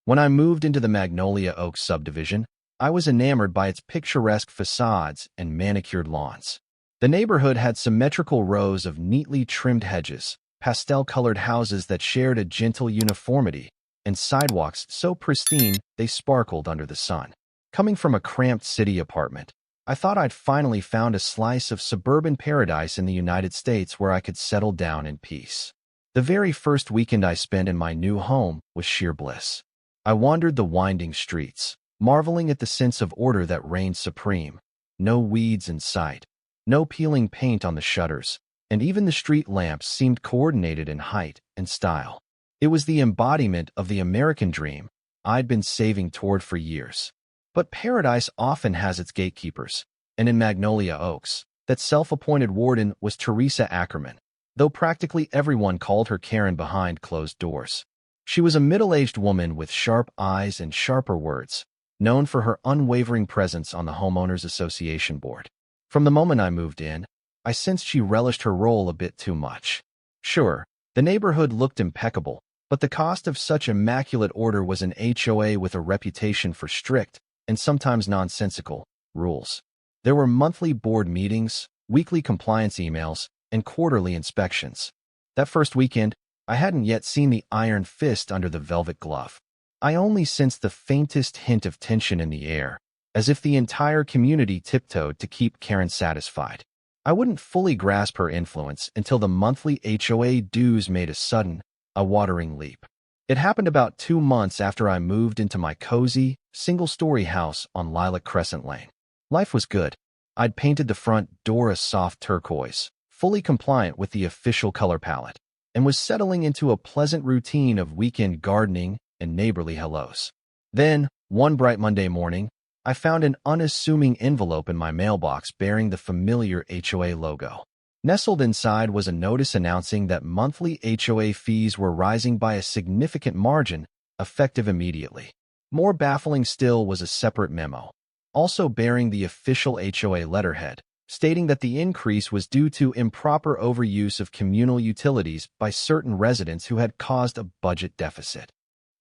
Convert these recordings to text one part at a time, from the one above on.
When I moved into the Magnolia Oaks subdivision, I was enamored by its picturesque facades and manicured lawns. The neighborhood had symmetrical rows of neatly trimmed hedges, pastel-colored houses that shared a gentle uniformity, and sidewalks so pristine they sparkled under the sun. Coming from a cramped city apartment, I thought I'd finally found a slice of suburban paradise in the United States where I could settle down in peace. The very first weekend I spent in my new home was sheer bliss. I wandered the winding streets, marveling at the sense of order that reigned supreme. No weeds in sight, no peeling paint on the shutters, and even the street lamps seemed coordinated in height and style. It was the embodiment of the American dream I'd been saving toward for years. But paradise often has its gatekeepers, and in Magnolia Oaks, that self-appointed warden was Teresa Ackerman, though practically everyone called her Karen behind closed doors. She was a middle-aged woman with sharp eyes and sharper words, known for her unwavering presence on the Homeowners Association board. From the moment I moved in, I sensed she relished her role a bit too much. Sure, the neighborhood looked impeccable, but the cost of such immaculate order was an HOA with a reputation for strict, and sometimes nonsensical, rules. There were monthly board meetings, weekly compliance emails, and quarterly inspections. That first weekend, I hadn't yet seen the iron fist under the velvet glove. I only sensed the faintest hint of tension in the air, as if the entire community tiptoed to keep Karen satisfied. I wouldn't fully grasp her influence until the monthly HOA dues made a sudden, eye-watering leap. It happened about 2 months after I moved into my cozy, single-story house on Lilac Crescent Lane. Life was good. I'd painted the front door a soft turquoise, fully compliant with the official color palette, and was settling into a pleasant routine of weekend gardening and neighborly hellos. Then, one bright Monday morning, I found an unassuming envelope in my mailbox bearing the familiar HOA logo. Nestled inside was a notice announcing that monthly HOA fees were rising by a significant margin, effective immediately. More baffling still was a separate memo, also bearing the official HOA letterhead, stating that the increase was due to improper overuse of communal utilities by certain residents who had caused a budget deficit.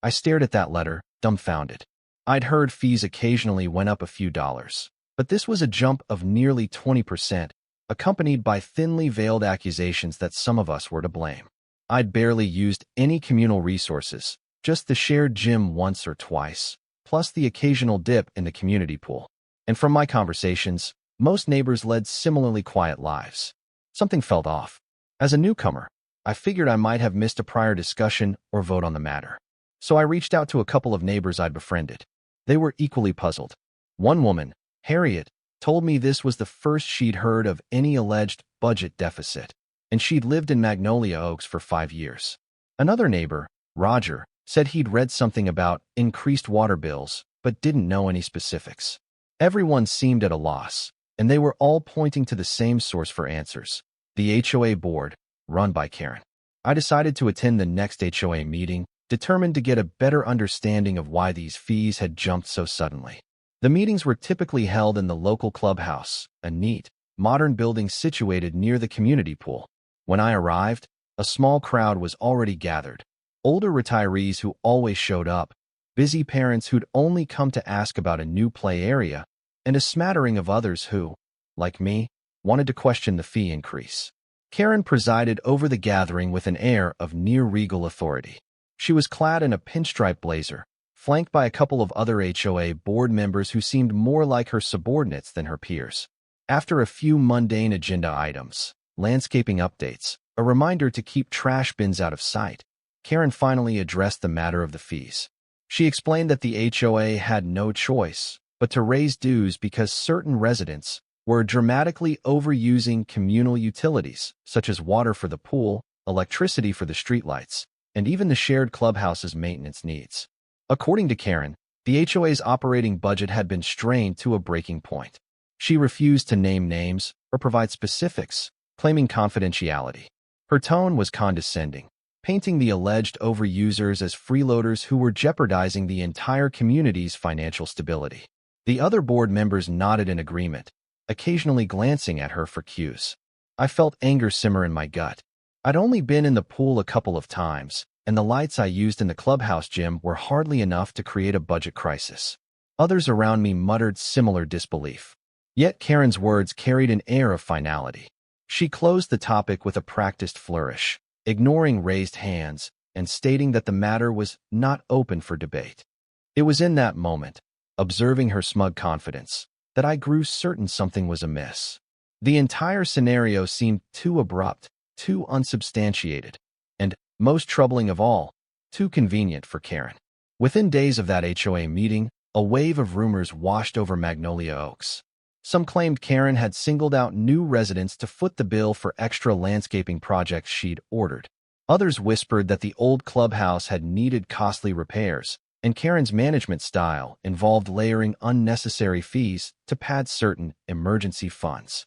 I stared at that letter, dumbfounded. I'd heard fees occasionally went up a few dollars, but this was a jump of nearly 20%, accompanied by thinly veiled accusations that some of us were to blame. I'd barely used any communal resources, just the shared gym once or twice, plus the occasional dip in the community pool. And from my conversations, most neighbors led similarly quiet lives. Something felt off. As a newcomer, I figured I might have missed a prior discussion or vote on the matter. So I reached out to a couple of neighbors I'd befriended. They were equally puzzled. One woman, Harriet, told me this was the first she'd heard of any alleged budget deficit, and she'd lived in Magnolia Oaks for 5 years. Another neighbor, Roger, said he'd read something about increased water bills, but didn't know any specifics. Everyone seemed at a loss, and they were all pointing to the same source for answers: the HOA board, run by Karen. I decided to attend the next HOA meeting, determined to get a better understanding of why these fees had jumped so suddenly. The meetings were typically held in the local clubhouse, a neat, modern building situated near the community pool. When I arrived, a small crowd was already gathered. Older retirees who always showed up, busy parents who'd only come to ask about a new play area, and a smattering of others who, like me, wanted to question the fee increase. Karen presided over the gathering with an air of near-regal authority. She was clad in a pinstripe blazer, flanked by a couple of other HOA board members who seemed more like her subordinates than her peers. After a few mundane agenda items, landscaping updates, a reminder to keep trash bins out of sight, Karen finally addressed the matter of the fees. She explained that the HOA had no choice but to raise dues because certain residents were dramatically overusing communal utilities, such as water for the pool, electricity for the streetlights, and even the shared clubhouse's maintenance needs. According to Karen, the HOA's operating budget had been strained to a breaking point. She refused to name names or provide specifics, claiming confidentiality. Her tone was condescending, painting the alleged overusers as freeloaders who were jeopardizing the entire community's financial stability. The other board members nodded in agreement, occasionally glancing at her for cues. I felt anger simmer in my gut. I'd only been in the pool a couple of times, and the lights I used in the clubhouse gym were hardly enough to create a budget crisis. Others around me muttered similar disbelief. Yet Karen's words carried an air of finality. She closed the topic with a practiced flourish, ignoring raised hands and stating that the matter was not open for debate. It was in that moment, observing her smug confidence, that I grew certain something was amiss. The entire scenario seemed too abrupt, too unsubstantiated, and, most troubling of all, too convenient for Karen. Within days of that HOA meeting, a wave of rumors washed over Magnolia Oaks. Some claimed Karen had singled out new residents to foot the bill for extra landscaping projects she'd ordered. Others whispered that the old clubhouse had needed costly repairs, and Karen's management style involved layering unnecessary fees to pad certain emergency funds.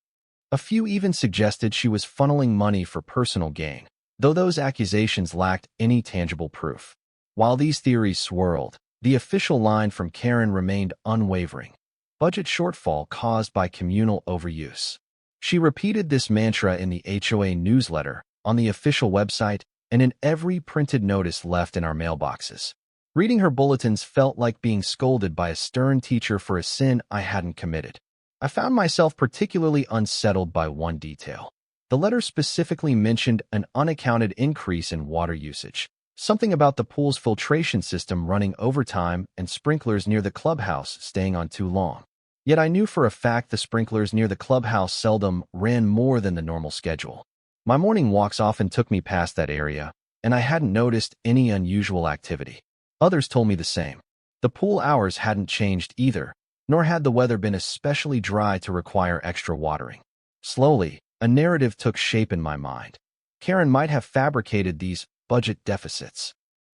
A few even suggested she was funneling money for personal gain, though those accusations lacked any tangible proof. While these theories swirled, the official line from Karen remained unwavering: budget shortfall caused by communal overuse. She repeated this mantra in the HOA newsletter, on the official website, and in every printed notice left in our mailboxes. Reading her bulletins felt like being scolded by a stern teacher for a sin I hadn't committed. I found myself particularly unsettled by one detail. The letter specifically mentioned an unaccounted increase in water usage, something about the pool's filtration system running overtime and sprinklers near the clubhouse staying on too long. Yet I knew for a fact the sprinklers near the clubhouse seldom ran more than the normal schedule. My morning walks often took me past that area, and I hadn't noticed any unusual activity. Others told me the same. The pool hours hadn't changed either, nor had the weather been especially dry to require extra watering. Slowly, a narrative took shape in my mind. Karen might have fabricated these budget deficits.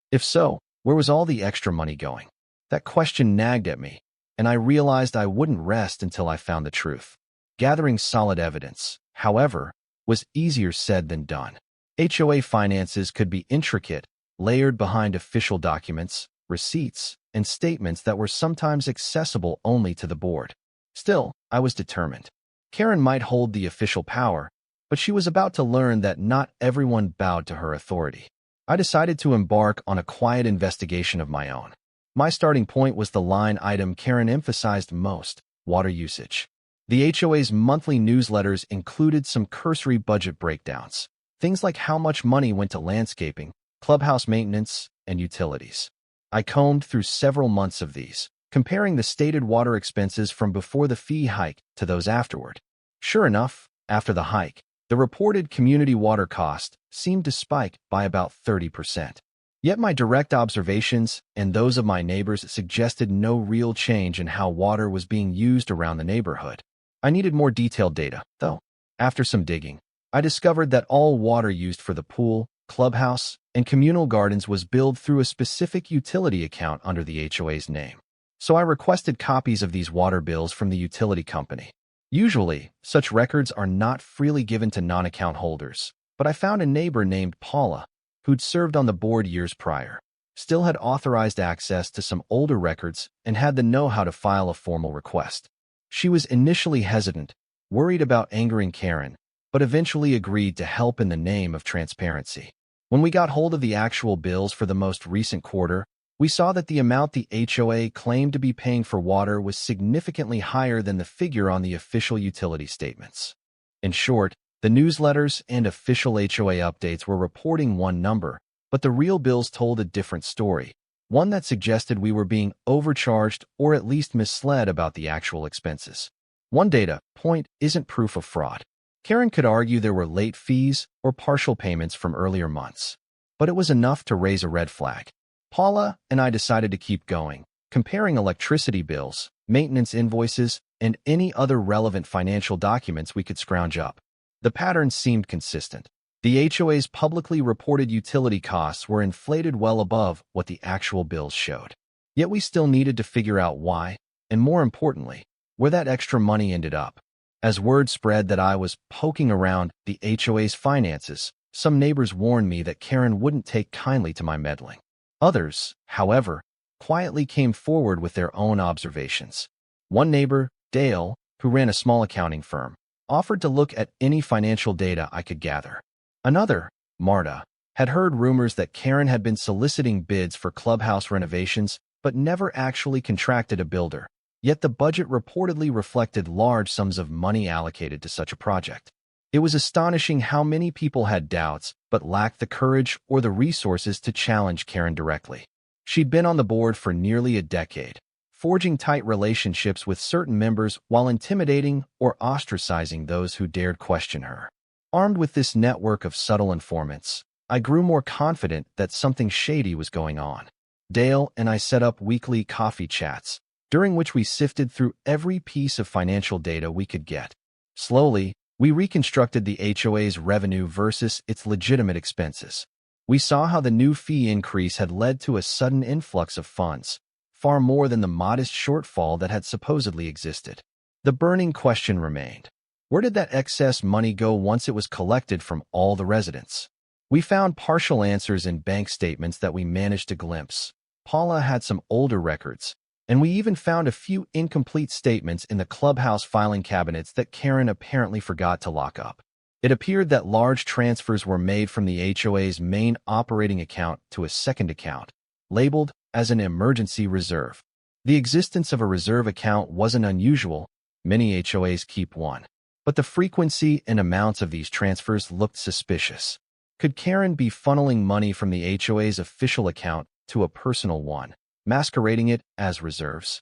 If so, where was all the extra money going? That question nagged at me, and I realized I wouldn't rest until I found the truth. Gathering solid evidence, however, was easier said than done. HOA finances could be intricate, layered behind official documents, receipts, and statements that were sometimes accessible only to the board. Still, I was determined. Karen might hold the official power, but she was about to learn that not everyone bowed to her authority. I decided to embark on a quiet investigation of my own. My starting point was the line item Karen emphasized most: water usage. The HOA's monthly newsletters included some cursory budget breakdowns, things like how much money went to landscaping, clubhouse maintenance, and utilities. I combed through several months of these, comparing the stated water expenses from before the fee hike to those afterward. Sure enough, after the hike, the reported community water cost seemed to spike by about 30%. Yet my direct observations and those of my neighbors suggested no real change in how water was being used around the neighborhood. I needed more detailed data, though. After some digging, I discovered that all water used for the pool, clubhouse, and communal gardens was billed through a specific utility account under the HOA's name. So I requested copies of these water bills from the utility company. Usually, such records are not freely given to non-account holders, but I found a neighbor named Paula, who'd served on the board years prior, still had authorized access to some older records and had the know-how to file a formal request. She was initially hesitant, worried about angering Karen, but eventually agreed to help in the name of transparency. When we got hold of the actual bills for the most recent quarter, we saw that the amount the HOA claimed to be paying for water was significantly higher than the figure on the official utility statements. In short, the newsletters and official HOA updates were reporting one number, but the real bills told a different story, one that suggested we were being overcharged or at least misled about the actual expenses. One data point isn't proof of fraud. Karen could argue there were late fees or partial payments from earlier months, but it was enough to raise a red flag. Paula and I decided to keep going, comparing electricity bills, maintenance invoices, and any other relevant financial documents we could scrounge up. The pattern seemed consistent. The HOA's publicly reported utility costs were inflated well above what the actual bills showed. Yet we still needed to figure out why, and more importantly, where that extra money ended up. As word spread that I was poking around the HOA's finances, some neighbors warned me that Karen wouldn't take kindly to my meddling. Others, however, quietly came forward with their own observations. One neighbor, Dale, who ran a small accounting firm, offered to look at any financial data I could gather. Another, Marta, had heard rumors that Karen had been soliciting bids for clubhouse renovations but never actually contracted a builder. Yet the budget reportedly reflected large sums of money allocated to such a project. It was astonishing how many people had doubts but lacked the courage or the resources to challenge Karen directly. She'd been on the board for nearly a decade, forging tight relationships with certain members while intimidating or ostracizing those who dared question her. Armed with this network of subtle informants, I grew more confident that something shady was going on. Dale and I set up weekly coffee chats, during which we sifted through every piece of financial data we could get. Slowly, we reconstructed the HOA's revenue versus its legitimate expenses. We saw how the new fee increase had led to a sudden influx of funds, far more than the modest shortfall that had supposedly existed. The burning question remained: where did that excess money go once it was collected from all the residents? We found partial answers in bank statements that we managed to glimpse. Paula had some older records, and we even found a few incomplete statements in the clubhouse filing cabinets that Karen apparently forgot to lock up. It appeared that large transfers were made from the HOA's main operating account to a second account, labeled as an emergency reserve. The existence of a reserve account wasn't unusual. Many HOAs keep one. But the frequency and amounts of these transfers looked suspicious. Could Karen be funneling money from the HOA's official account to a personal one, masquerading it as reserves?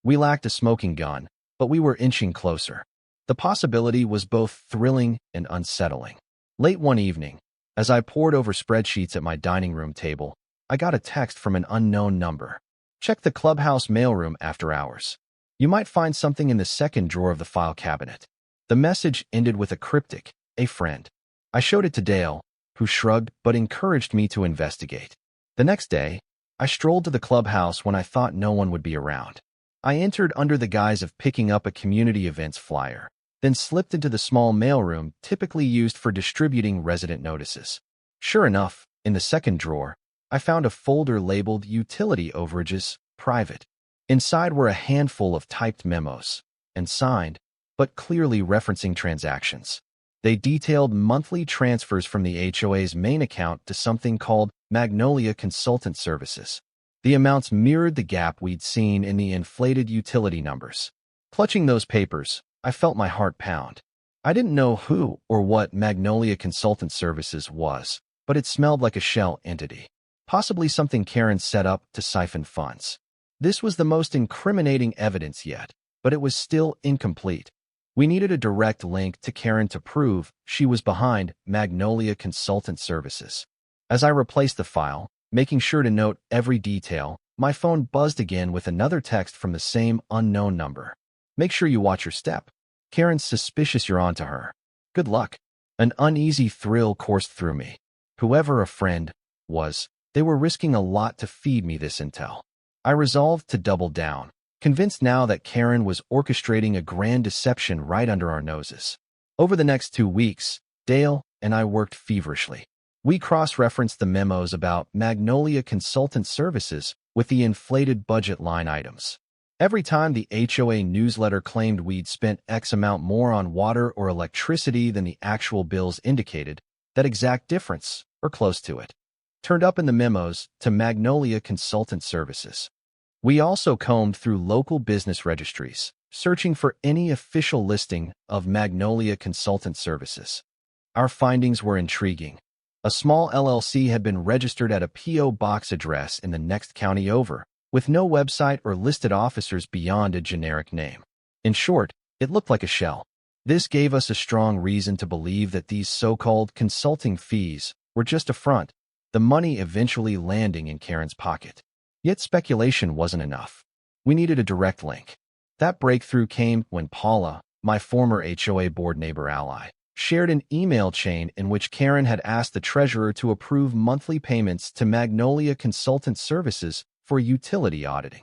We lacked a smoking gun, but we were inching closer. The possibility was both thrilling and unsettling. Late one evening, as I pored over spreadsheets at my dining room table, I got a text from an unknown number. Check the clubhouse mailroom after hours. You might find something in the second drawer of the file cabinet. The message ended with a cryptic, "A friend." I showed it to Dale, who shrugged but encouraged me to investigate. The next day, I strolled to the clubhouse when I thought no one would be around. I entered under the guise of picking up a community events flyer, then slipped into the small mailroom typically used for distributing resident notices. Sure enough, in the second drawer, I found a folder labeled Utility Overages, Private. Inside were a handful of typed memos, and signed, but clearly referencing transactions. They detailed monthly transfers from the HOA's main account to something called Magnolia Consultant Services. The amounts mirrored the gap we'd seen in the inflated utility numbers. Clutching those papers, I felt my heart pound. I didn't know who or what Magnolia Consultant Services was, but it smelled like a shell entity. Possibly something Karen set up to siphon funds. This was the most incriminating evidence yet, but it was still incomplete. We needed a direct link to Karen to prove she was behind Magnolia Consultant Services. As I replaced the file, making sure to note every detail, my phone buzzed again with another text from the same unknown number. "Make sure you watch your step. Karen's suspicious you're onto her. Good luck." An uneasy thrill coursed through me. Whoever a friend was, they were risking a lot to feed me this intel. I resolved to double down, convinced now that Karen was orchestrating a grand deception right under our noses. Over the next 2 weeks, Dale and I worked feverishly. We cross-referenced the memos about Magnolia Consultant Services with the inflated budget line items. Every time the HOA newsletter claimed we'd spent X amount more on water or electricity than the actual bills indicated, that exact difference, or close to it, turned up in the memos to Magnolia Consultant Services. We also combed through local business registries, searching for any official listing of Magnolia Consultant Services. Our findings were intriguing. A small LLC had been registered at a P.O. box address in the next county over, with no website or listed officers beyond a generic name. In short, it looked like a shell. This gave us a strong reason to believe that these so-called consulting fees were just a front, the money eventually landing in Karen's pocket. Yet speculation wasn't enough. We needed a direct link. That breakthrough came when Paula, my former HOA board neighbor ally, shared an email chain in which Karen had asked the treasurer to approve monthly payments to Magnolia Consultant Services for utility auditing.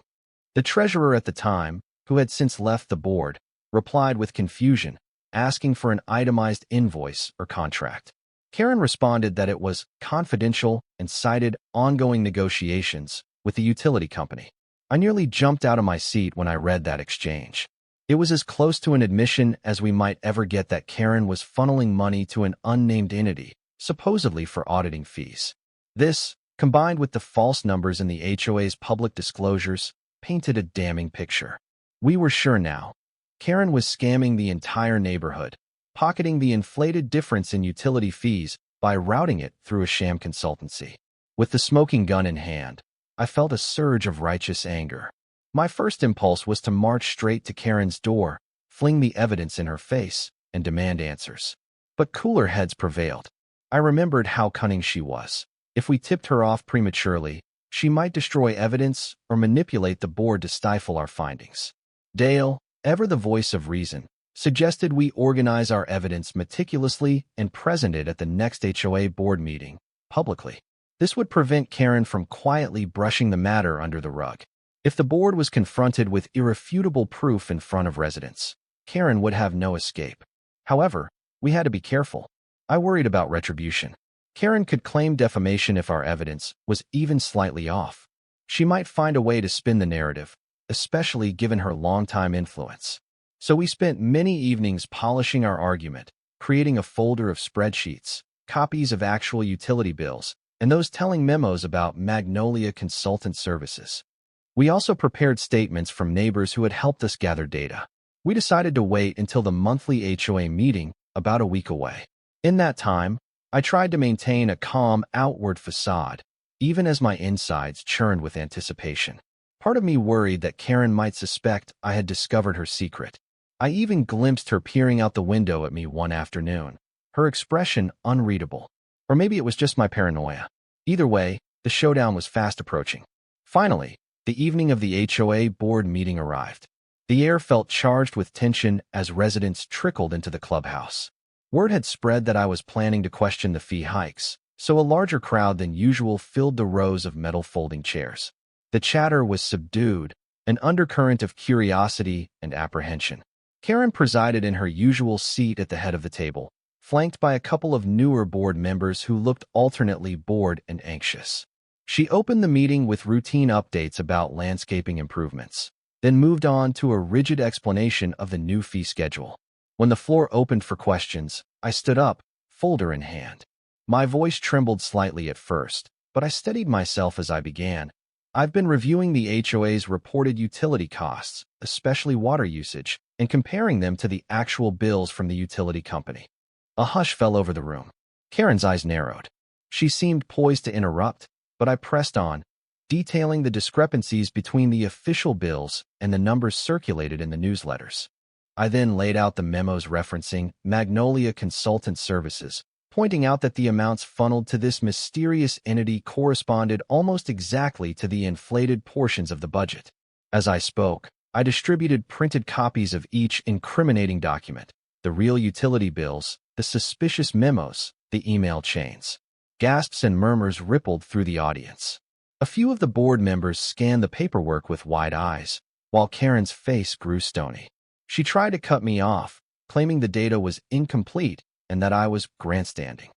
The treasurer at the time, who had since left the board, replied with confusion, asking for an itemized invoice or contract. Karen responded that it was confidential and cited ongoing negotiations with the utility company. I nearly jumped out of my seat when I read that exchange. It was as close to an admission as we might ever get that Karen was funneling money to an unnamed entity, supposedly for auditing fees. This, combined with the false numbers in the HOA's public disclosures, painted a damning picture. We were sure now. Karen was scamming the entire neighborhood, pocketing the inflated difference in utility fees by routing it through a sham consultancy. With the smoking gun in hand, I felt a surge of righteous anger. My first impulse was to march straight to Karen's door, fling the evidence in her face, and demand answers. But cooler heads prevailed. I remembered how cunning she was. If we tipped her off prematurely, she might destroy evidence or manipulate the board to stifle our findings. Dale, ever the voice of reason, suggested we organize our evidence meticulously and present it at the next HOA board meeting, publicly. This would prevent Karen from quietly brushing the matter under the rug. If the board was confronted with irrefutable proof in front of residents, Karen would have no escape. However, we had to be careful. I worried about retribution. Karen could claim defamation if our evidence was even slightly off. She might find a way to spin the narrative, especially given her longtime influence. So we spent many evenings polishing our argument, creating a folder of spreadsheets, copies of actual utility bills, and those telling memos about Magnolia Consultant Services. We also prepared statements from neighbors who had helped us gather data. We decided to wait until the monthly HOA meeting, about a week away. In that time, I tried to maintain a calm outward facade, even as my insides churned with anticipation. Part of me worried that Karen might suspect I had discovered her secret. I even glimpsed her peering out the window at me one afternoon, her expression unreadable. Or maybe it was just my paranoia. Either way, the showdown was fast approaching. Finally, the evening of the HOA board meeting arrived. The air felt charged with tension as residents trickled into the clubhouse. Word had spread that I was planning to question the fee hikes, so a larger crowd than usual filled the rows of metal folding chairs. The chatter was subdued, an undercurrent of curiosity and apprehension. Karen presided in her usual seat at the head of the table, flanked by a couple of newer board members who looked alternately bored and anxious. She opened the meeting with routine updates about landscaping improvements, then moved on to a rigid explanation of the new fee schedule. When the floor opened for questions, I stood up, folder in hand. My voice trembled slightly at first, but I steadied myself as I began. I've been reviewing the HOA's reported utility costs, especially water usage, and comparing them to the actual bills from the utility company. A hush fell over the room. Karen's eyes narrowed. She seemed poised to interrupt, but I pressed on, detailing the discrepancies between the official bills and the numbers circulated in the newsletters. I then laid out the memos referencing Magnolia Consultant Services, pointing out that the amounts funneled to this mysterious entity corresponded almost exactly to the inflated portions of the budget. As I spoke, I distributed printed copies of each incriminating document, the real utility bills, the suspicious memos, the email chains. Gasps and murmurs rippled through the audience. A few of the board members scanned the paperwork with wide eyes, while Karen's face grew stony. She tried to cut me off, claiming the data was incomplete and that I was grandstanding.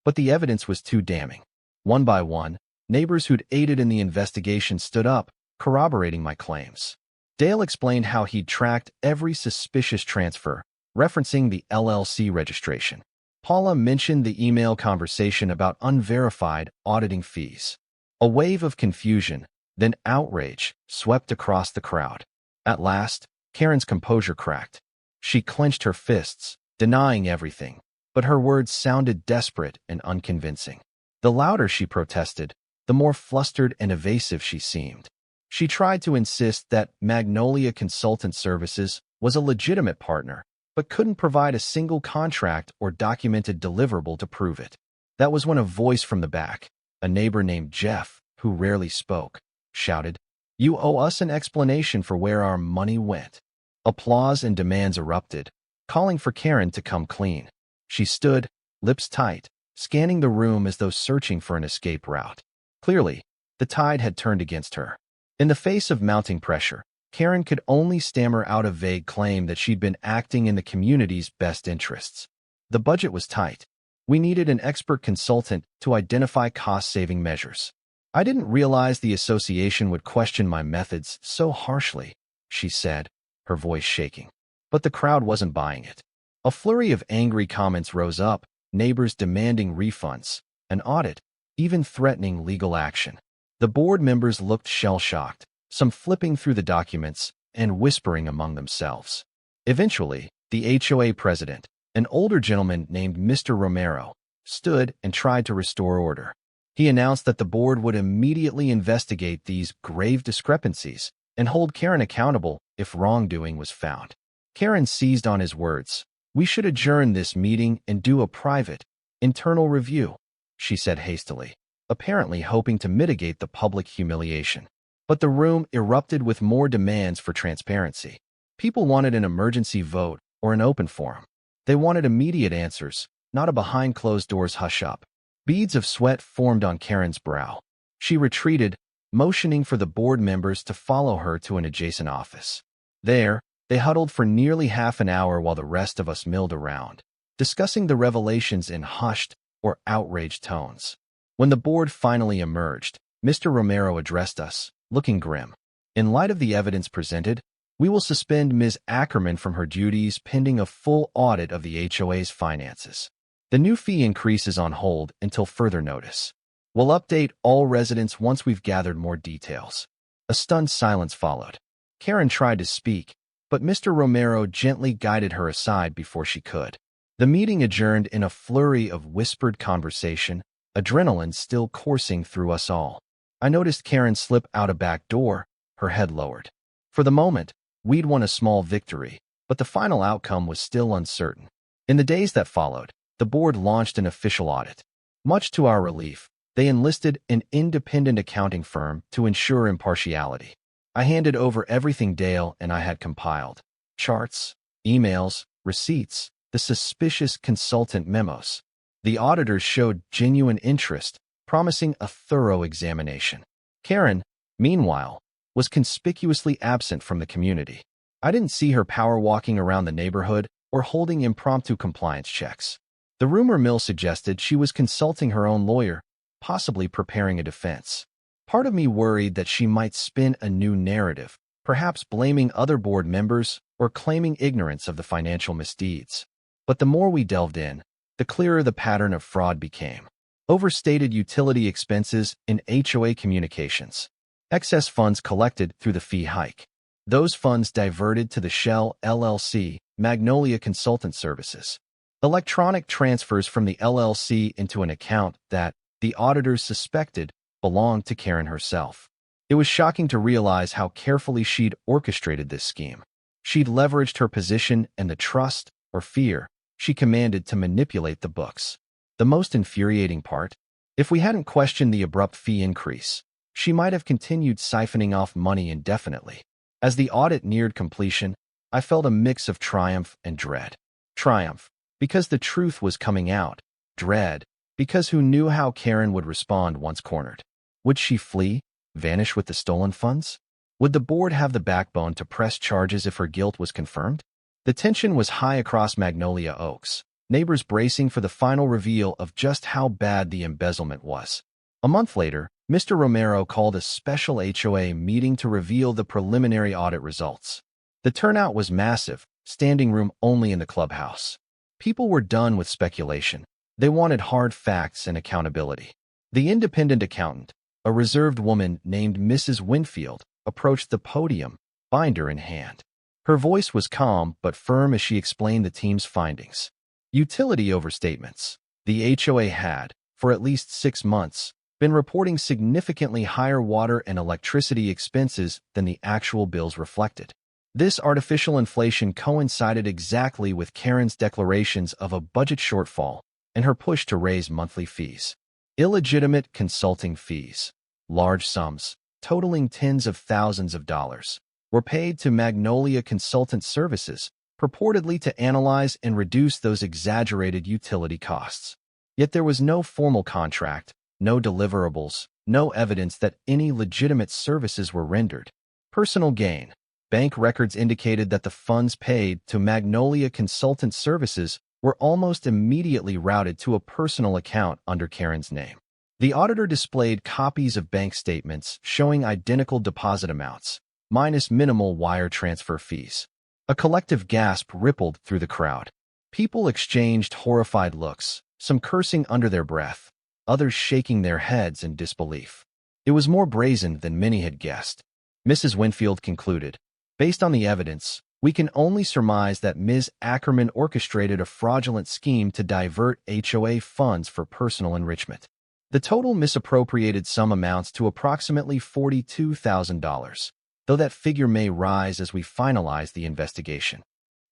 But the evidence was too damning. One by one, neighbors who'd aided in the investigation stood up, corroborating my claims. Dale explained how he'd tracked every suspicious transfer, referencing the LLC registration. Paula mentioned the email conversation about unverified auditing fees. A wave of confusion, then outrage, swept across the crowd. At last, Karen's composure cracked. She clenched her fists, denying everything, but her words sounded desperate and unconvincing. The louder she protested, the more flustered and evasive she seemed. She tried to insist that Magnolia Consultant Services was a legitimate partner, but couldn't provide a single contract or documented deliverable to prove it. That was when a voice from the back, a neighbor named Jeff, who rarely spoke, shouted, "You owe us an explanation for where our money went." Applause and demands erupted, calling for Karen to come clean. She stood, lips tight, scanning the room as though searching for an escape route. Clearly, the tide had turned against her. In the face of mounting pressure, Karen could only stammer out a vague claim that she'd been acting in the community's best interests. The budget was tight. We needed an expert consultant to identify cost-saving measures. I didn't realize the association would question my methods so harshly, she said, her voice shaking. But the crowd wasn't buying it. A flurry of angry comments rose up, neighbors demanding refunds, an audit, even threatening legal action. The board members looked shell-shocked, some flipping through the documents and whispering among themselves. Eventually, the HOA president, an older gentleman named Mr. Romero, stood and tried to restore order. He announced that the board would immediately investigate these grave discrepancies and hold Karen accountable if wrongdoing was found. Karen seized on his words. "We should adjourn this meeting and do a private, internal review," she said hastily, apparently hoping to mitigate the public humiliation. But the room erupted with more demands for transparency. People wanted an emergency vote or an open forum. They wanted immediate answers, not a behind-closed-doors hush-up. Beads of sweat formed on Karen's brow. She retreated, motioning for the board members to follow her to an adjacent office. There, they huddled for nearly half an hour while the rest of us milled around, discussing the revelations in hushed or outraged tones. When the board finally emerged, Mr. Romero addressed us, looking grim. "In light of the evidence presented, we will suspend Ms. Ackerman from her duties pending a full audit of the HOA's finances. The new fee increase is on hold until further notice. We'll update all residents once we've gathered more details." A stunned silence followed. Karen tried to speak, but Mr. Romero gently guided her aside before she could. The meeting adjourned in a flurry of whispered conversation, adrenaline still coursing through us all. I noticed Karen slip out a back door, her head lowered. For the moment, we'd won a small victory, but the final outcome was still uncertain. In the days that followed, the board launched an official audit. Much to our relief, they enlisted an independent accounting firm to ensure impartiality. I handed over everything Dale and I had compiled: charts, emails, receipts, the suspicious consultant memos. The auditors showed genuine interest, promising a thorough examination. Karen, meanwhile, was conspicuously absent from the community. I didn't see her power-walking around the neighborhood or holding impromptu compliance checks. The rumor mill suggested she was consulting her own lawyer, possibly preparing a defense. Part of me worried that she might spin a new narrative, perhaps blaming other board members or claiming ignorance of the financial misdeeds. But the more we delved in, the clearer the pattern of fraud became. Overstated utility expenses in HOA communications. Excess funds collected through the fee hike. Those funds diverted to the Shell LLC, Magnolia Consultant Services. Electronic transfers from the LLC into an account that the auditors suspected belonged to Karen herself. It was shocking to realize how carefully she'd orchestrated this scheme. She'd leveraged her position and the trust, or fear, she commanded to manipulate the books. The most infuriating part? If we hadn't questioned the abrupt fee increase, she might have continued siphoning off money indefinitely. As the audit neared completion, I felt a mix of triumph and dread. Triumph, because the truth was coming out. Dread, because who knew how Karen would respond once cornered? Would she flee, vanish with the stolen funds? Would the board have the backbone to press charges if her guilt was confirmed? The tension was high across Magnolia Oaks, neighbors bracing for the final reveal of just how bad the embezzlement was. A month later, Mr. Romero called a special HOA meeting to reveal the preliminary audit results. The turnout was massive, standing room only in the clubhouse. People were done with speculation. They wanted hard facts and accountability. The independent accountant, a reserved woman named Mrs. Winfield, approached the podium, binder in hand. Her voice was calm but firm as she explained the team's findings. Utility overstatements. The HOA had, for at least 6 months, been reporting significantly higher water and electricity expenses than the actual bills reflected. This artificial inflation coincided exactly with Karen's declarations of a budget shortfall and her push to raise monthly fees. Illegitimate consulting fees, large sums, totaling tens of thousands of dollars, were paid to Magnolia Consultant Services, purportedly to analyze and reduce those exaggerated utility costs. Yet there was no formal contract, no deliverables, no evidence that any legitimate services were rendered. Personal gain. Bank records indicated that the funds paid to Magnolia Consultant Services were almost immediately routed to a personal account under Karen's name. The auditor displayed copies of bank statements showing identical deposit amounts, minus minimal wire transfer fees. A collective gasp rippled through the crowd. People exchanged horrified looks, some cursing under their breath, others shaking their heads in disbelief. It was more brazen than many had guessed. Mrs. Winfield concluded, "Based on the evidence, we can only surmise that Ms. Ackerman orchestrated a fraudulent scheme to divert HOA funds for personal enrichment. The total misappropriated sum amounts to approximately $42,000, though that figure may rise as we finalize the investigation."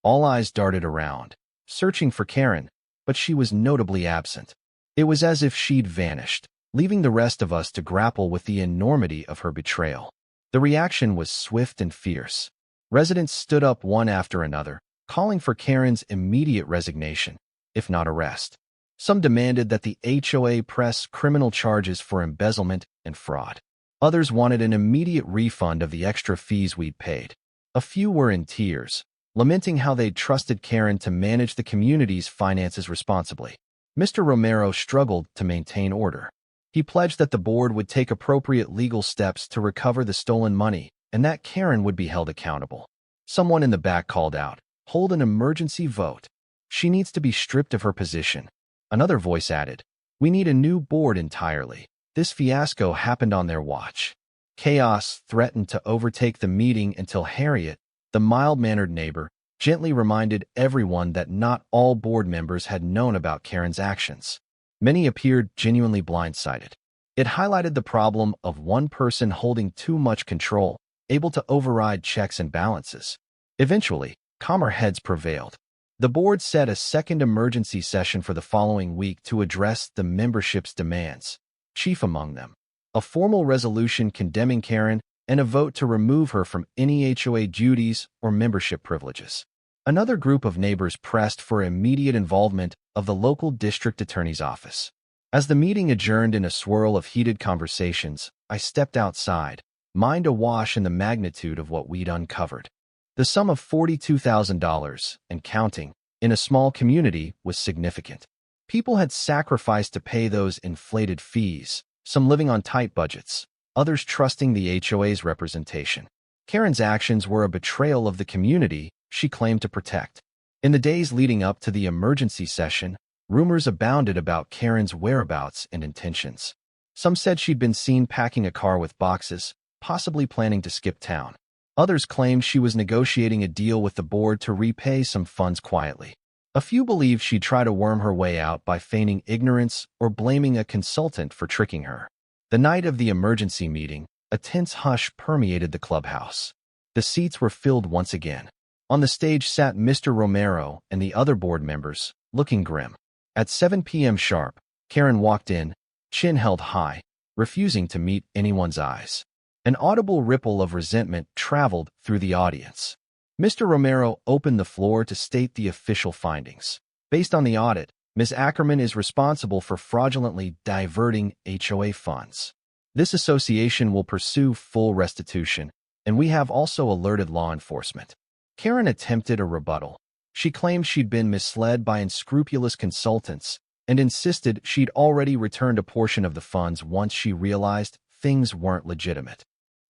All eyes darted around, searching for Karen, but she was notably absent. It was as if she'd vanished, leaving the rest of us to grapple with the enormity of her betrayal. The reaction was swift and fierce. Residents stood up one after another, calling for Karen's immediate resignation, if not arrest. Some demanded that the HOA press criminal charges for embezzlement and fraud. Others wanted an immediate refund of the extra fees we'd paid. A few were in tears, lamenting how they'd trusted Karen to manage the community's finances responsibly. Mr. Romero struggled to maintain order. He pledged that the board would take appropriate legal steps to recover the stolen money and that Karen would be held accountable. Someone in the back called out, "Hold an emergency vote. She needs to be stripped of her position." Another voice added, "We need a new board entirely. This fiasco happened on their watch." Chaos threatened to overtake the meeting until Harriet, the mild-mannered neighbor, gently reminded everyone that not all board members had known about Karen's actions. Many appeared genuinely blindsided. It highlighted the problem of one person holding too much control, able to override checks and balances. Eventually, calmer heads prevailed. The board set a second emergency session for the following week to address the membership's demands, chief among them a formal resolution condemning Karen and a vote to remove her from any HOA duties or membership privileges. Another group of neighbors pressed for immediate involvement of the local district attorney's office. As the meeting adjourned in a swirl of heated conversations, I stepped outside, mind awash in the magnitude of what we'd uncovered. The sum of $42,000, and counting, in a small community was significant. People had sacrificed to pay those inflated fees, some living on tight budgets, others trusting the HOA's representation. Karen's actions were a betrayal of the community she claimed to protect. In the days leading up to the emergency session, rumors abounded about Karen's whereabouts and intentions. Some said she'd been seen packing a car with boxes, possibly planning to skip town. Others claimed she was negotiating a deal with the board to repay some funds quietly. A few believed she'd try to worm her way out by feigning ignorance or blaming a consultant for tricking her. The night of the emergency meeting, a tense hush permeated the clubhouse. The seats were filled once again. On the stage sat Mr. Romero and the other board members, looking grim. At 7 p.m. sharp, Karen walked in, chin held high, refusing to meet anyone's eyes. An audible ripple of resentment traveled through the audience. Mr. Romero opened the floor to state the official findings. Based on the audit, Ms. Ackerman is responsible for fraudulently diverting HOA funds. This association will pursue full restitution, and we have also alerted law enforcement. Karen attempted a rebuttal. She claimed she'd been misled by unscrupulous consultants and insisted she'd already returned a portion of the funds once she realized things weren't legitimate.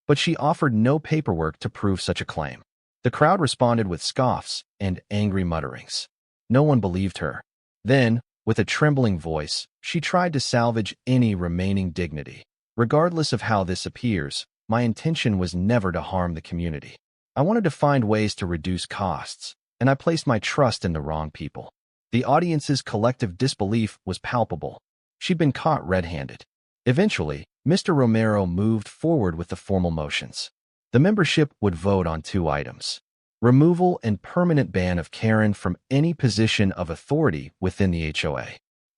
But she offered no paperwork to prove such a claim. The crowd responded with scoffs and angry mutterings. No one believed her. Then, with a trembling voice, she tried to salvage any remaining dignity. Regardless of how this appears, my intention was never to harm the community. I wanted to find ways to reduce costs, and I placed my trust in the wrong people. The audience's collective disbelief was palpable. She'd been caught red-handed. Eventually, Mr. Romero moved forward with the formal motions. The membership would vote on 2 items: removal and permanent ban of Karen from any position of authority within the HOA,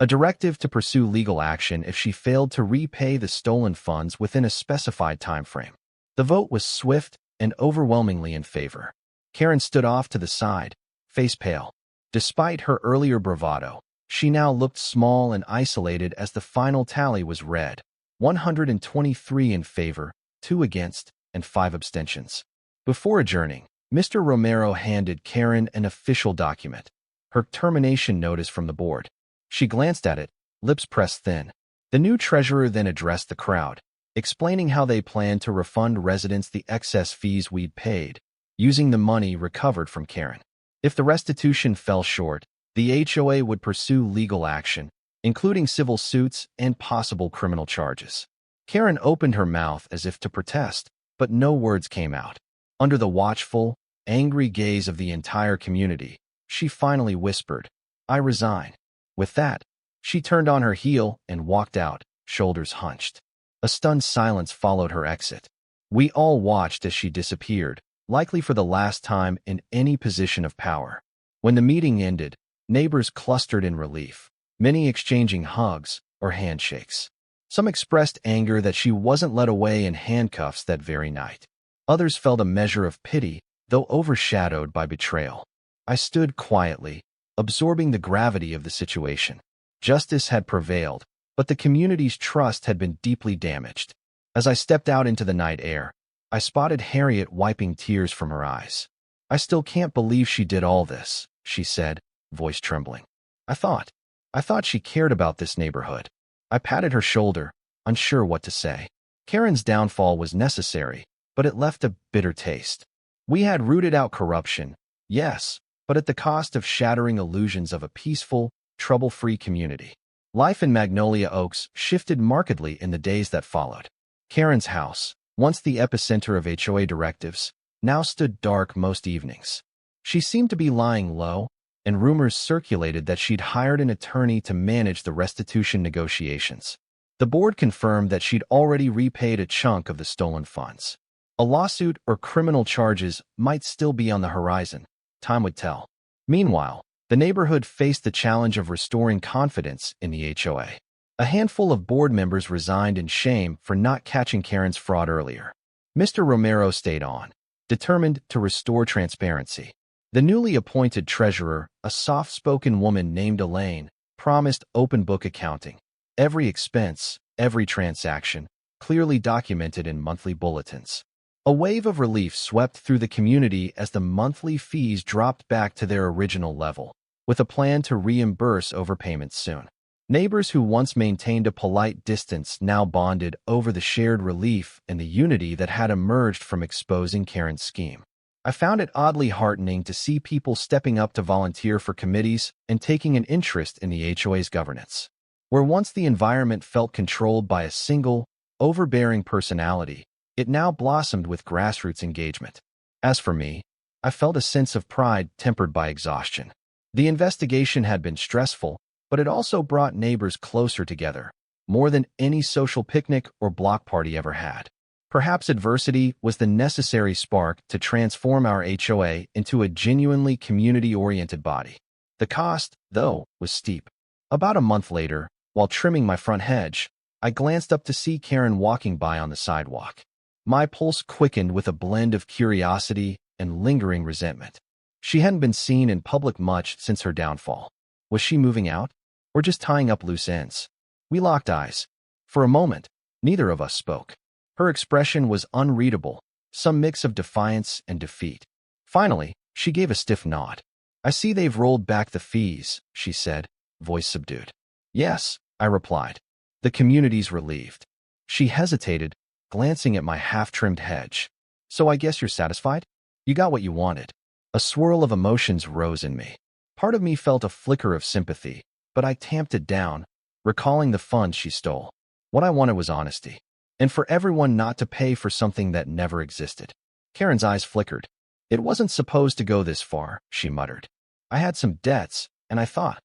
a directive to pursue legal action if she failed to repay the stolen funds within a specified time frame. The vote was swift and overwhelmingly in favor. Karen stood off to the side, face pale. Despite her earlier bravado, she now looked small and isolated as the final tally was read: 123 in favor, 2 against, and 5 abstentions. Before adjourning, Mr. Romero handed Karen an official document, her termination notice from the board. She glanced at it, lips pressed thin. The new treasurer then addressed the crowd, explaining how they planned to refund residents the excess fees we'd paid, using the money recovered from Karen. If the restitution fell short, the HOA would pursue legal action, including civil suits and possible criminal charges. Karen opened her mouth as if to protest, but no words came out. Under the watchful, angry gaze of the entire community, she finally whispered, "I resign." With that, she turned on her heel and walked out, shoulders hunched. A stunned silence followed her exit. We all watched as she disappeared, likely for the last time in any position of power. When the meeting ended, neighbors clustered in relief, many exchanging hugs or handshakes. Some expressed anger that she wasn't led away in handcuffs that very night. Others felt a measure of pity, though overshadowed by betrayal. I stood quietly, absorbing the gravity of the situation. Justice had prevailed, but the community's trust had been deeply damaged. As I stepped out into the night air, I spotted Harriet wiping tears from her eyes. "I still can't believe she did all this," she said, voice trembling. I thought she cared about this neighborhood." I patted her shoulder, unsure what to say. Karen's downfall was necessary, but it left a bitter taste. We had rooted out corruption, yes, but at the cost of shattering illusions of a peaceful, trouble-free community. Life in Magnolia Oaks shifted markedly in the days that followed. Karen's house, once the epicenter of HOA directives, now stood dark most evenings. She seemed to be lying low, and rumors circulated that she'd hired an attorney to manage the restitution negotiations. The board confirmed that she'd already repaid a chunk of the stolen funds. A lawsuit or criminal charges might still be on the horizon. Time would tell. Meanwhile, the neighborhood faced the challenge of restoring confidence in the HOA. A handful of board members resigned in shame for not catching Karen's fraud earlier. Mr. Romero stayed on, determined to restore transparency. The newly appointed treasurer, a soft-spoken woman named Elaine, promised open-book accounting. Every expense, every transaction, clearly documented in monthly bulletins. A wave of relief swept through the community as the monthly fees dropped back to their original level, with a plan to reimburse overpayments soon. Neighbors who once maintained a polite distance now bonded over the shared relief and the unity that had emerged from exposing Karen's scheme. I found it oddly heartening to see people stepping up to volunteer for committees and taking an interest in the HOA's governance. Where once the environment felt controlled by a single, overbearing personality, it now blossomed with grassroots engagement. As for me, I felt a sense of pride tempered by exhaustion. The investigation had been stressful, but it also brought neighbors closer together, more than any social picnic or block party ever had. Perhaps adversity was the necessary spark to transform our HOA into a genuinely community-oriented body. The cost, though, was steep. About a month later, while trimming my front hedge, I glanced up to see Karen walking by on the sidewalk. My pulse quickened with a blend of curiosity and lingering resentment. She hadn't been seen in public much since her downfall. Was she moving out, or just tying up loose ends? We locked eyes. For a moment, neither of us spoke. Her expression was unreadable, some mix of defiance and defeat. Finally, she gave a stiff nod. "I see they've rolled back the fees," she said, voice subdued. "Yes," I replied. "The community's relieved." She hesitated, glancing at my half-trimmed hedge. "So I guess you're satisfied? You got what you wanted." A swirl of emotions rose in me. Part of me felt a flicker of sympathy, but I tamped it down, recalling the funds she stole. What I wanted was honesty, and for everyone not to pay for something that never existed. Karen's eyes flickered. "It wasn't supposed to go this far," she muttered. "I had some debts, and I thought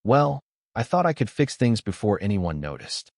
I could fix things before anyone noticed."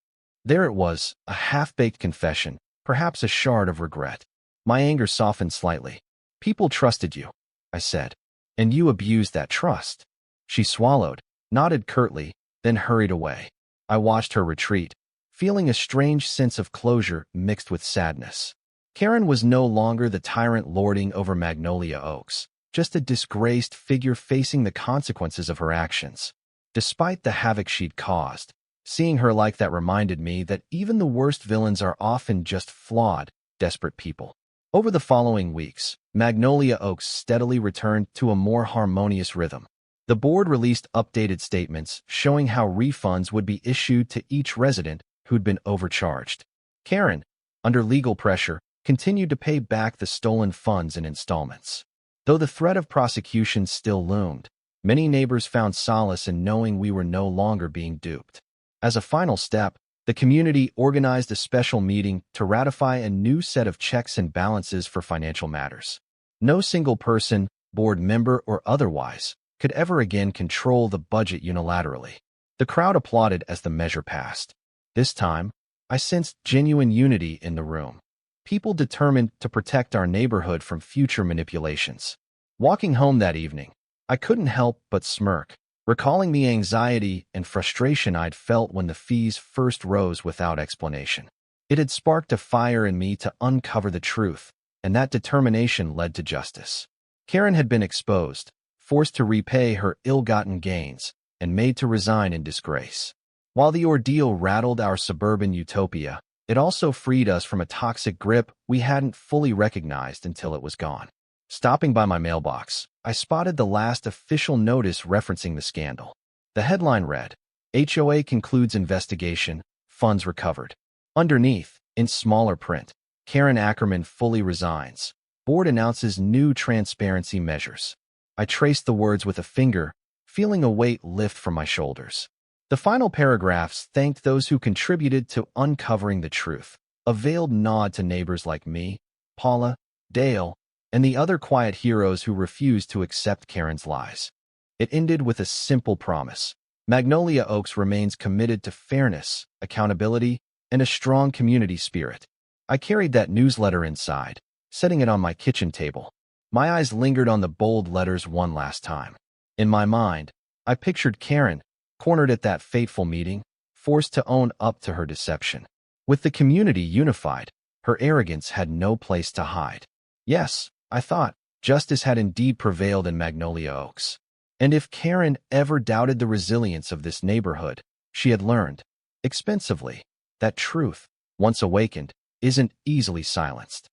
There it was, a half-baked confession, perhaps a shard of regret. My anger softened slightly. "People trusted you," I said, "and you abused that trust." She swallowed, nodded curtly, then hurried away. I watched her retreat, feeling a strange sense of closure mixed with sadness. Karen was no longer the tyrant lording over Magnolia Oaks, just a disgraced figure facing the consequences of her actions. Despite the havoc she'd caused, seeing her like that reminded me that even the worst villains are often just flawed, desperate people. Over the following weeks, Magnolia Oaks steadily returned to a more harmonious rhythm. The board released updated statements showing how refunds would be issued to each resident who'd been overcharged. Karen, under legal pressure, continued to pay back the stolen funds in installments. Though the threat of prosecution still loomed, many neighbors found solace in knowing we were no longer being duped. As a final step, the community organized a special meeting to ratify a new set of checks and balances for financial matters. No single person, board member or otherwise, could ever again control the budget unilaterally. The crowd applauded as the measure passed. This time, I sensed genuine unity in the room. People determined to protect our neighborhood from future manipulations. Walking home that evening, I couldn't help but smirk, recalling the anxiety and frustration I'd felt when the fees first rose without explanation. It had sparked a fire in me to uncover the truth, and that determination led to justice. Karen had been exposed, forced to repay her ill-gotten gains, and made to resign in disgrace. While the ordeal rattled our suburban utopia, it also freed us from a toxic grip we hadn't fully recognized until it was gone. Stopping by my mailbox, I spotted the last official notice referencing the scandal. The headline read, "HOA concludes investigation, funds recovered." Underneath, in smaller print, Karen Ackerman fully resigns. Board announces new transparency measures. I traced the words with a finger, feeling a weight lift from my shoulders. The final paragraphs thanked those who contributed to uncovering the truth, a veiled nod to neighbors like me, Paula, Dale, and the other quiet heroes who refused to accept Karen's lies. It ended with a simple promise. Magnolia Oaks remains committed to fairness, accountability, and a strong community spirit. I carried that newsletter inside, setting it on my kitchen table. My eyes lingered on the bold letters one last time. In my mind, I pictured Karen, cornered at that fateful meeting, forced to own up to her deception. With the community unified, her arrogance had no place to hide. Yes, I thought, justice had indeed prevailed in Magnolia Oaks. And if Karen ever doubted the resilience of this neighborhood, she had learned, expensively, that truth, once awakened, isn't easily silenced.